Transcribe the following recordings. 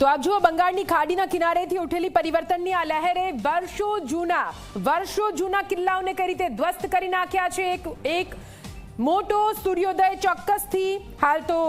તો આપ જુઓ બંગાળની ખાડીના કિનારેથી ઉઠેલી પરિવર્તનની આ લહેરે વર્ષો જૂના કિલ્લાઓને કઈ રીતે ધ્વસ્ત કરી નાખ્યા છે। એક મોટો સૂર્યોદય ચોક્કસથી હાલ તો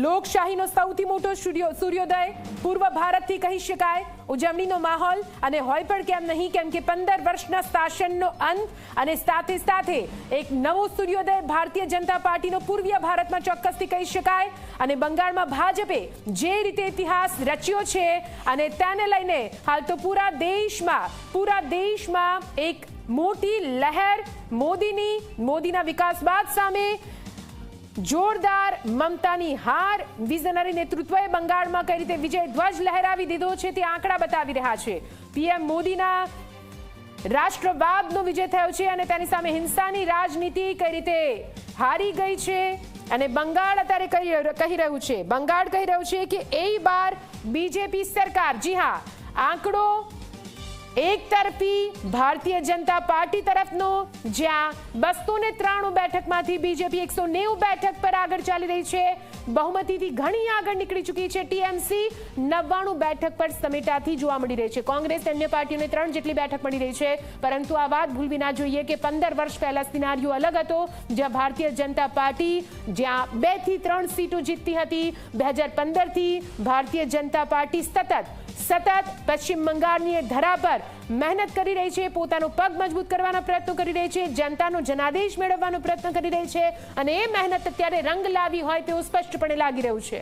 લોકશાહીનો સૌથી મોટો સૂર્યોદય પૂર્વ ભારતથી કહી શકાય। ઉજવણીનો માહોલ અને હોય પણ કેમ નહીં, કેમ કે 15 વર્ષના શાસનનો અંત અને સાથે સાથે એક નવો સૂર્યોદય ભારતીય જનતા પાર્ટીનો પૂર્વીય ભારતમાં ચોક્કસથી કહી શકાય। અને બંગાળમાં ભાજપે જે રીતે ઇતિહાસ રચ્યો છે અને તેને લઈને હાલ તો પૂરા દેશમાં એક મોટી લહેર મોદીના વિકાસવાદ સામે જોરદાર મમતાની હાર વિઝનરી નેતૃત્વએ બંગાળમાં કઈ રીતે વિજય ધ્વજ લહેરાવી દીધો છે તે આંકડા બતાવી રહ્યા છે। પીએમ મોદીના રાષ્ટ્રવાદનો વિજય થયો છે અને તેની સામે હિંસાની રાજનીતિ કઈ રીતે હારી ગઈ છે। અને બંગાળ અત્યારે કહી રહ્યું છે કે એ બાર બીજેપી સરકાર, જી હા, આંકડો એક તરફી ભારતીય જનતા પાર્ટી તરફનો, જ્યાં 293 બેઠકમાંથી બીજેપી 190 બેઠક પર આગળ ચાલી રહી છે। બહુમતીથી ઘણી આગળ નીકળી ચૂકી છે। ટીએમસી 99 બેઠક પર સમેટાથી જોવા મળી રહી છે। કોંગ્રેસ અન્ય પાર્ટીઓને 3 જેટલી બેઠક મળી રહી છે। પરંતુ આ વાત ભૂલવી ના જોઈએ કે 15 વર્ષ પહેલા સિનારિયો અલગ હતો, જ્યાં ભારતીય જનતા પાર્ટી 2 થી 3 સીટો જીતતી હતી। 2015 થી ભારતીય જનતા પાર્ટી સતત પશ્ચિમ બંગાળની ધરા પર મહેનત કરી રહી છે, પોતાનો પગ મજબૂત કરવાના પ્રયત્નો કરી રહી છે, જનતાનો જનાદેશ મેળવવાનો પ્રયત્ન કરી રહી છે અને એ મહેનત અત્યારે રંગ લાવી હોય તેવું સ્પષ્ટપણે લાગી રહ્યું છે।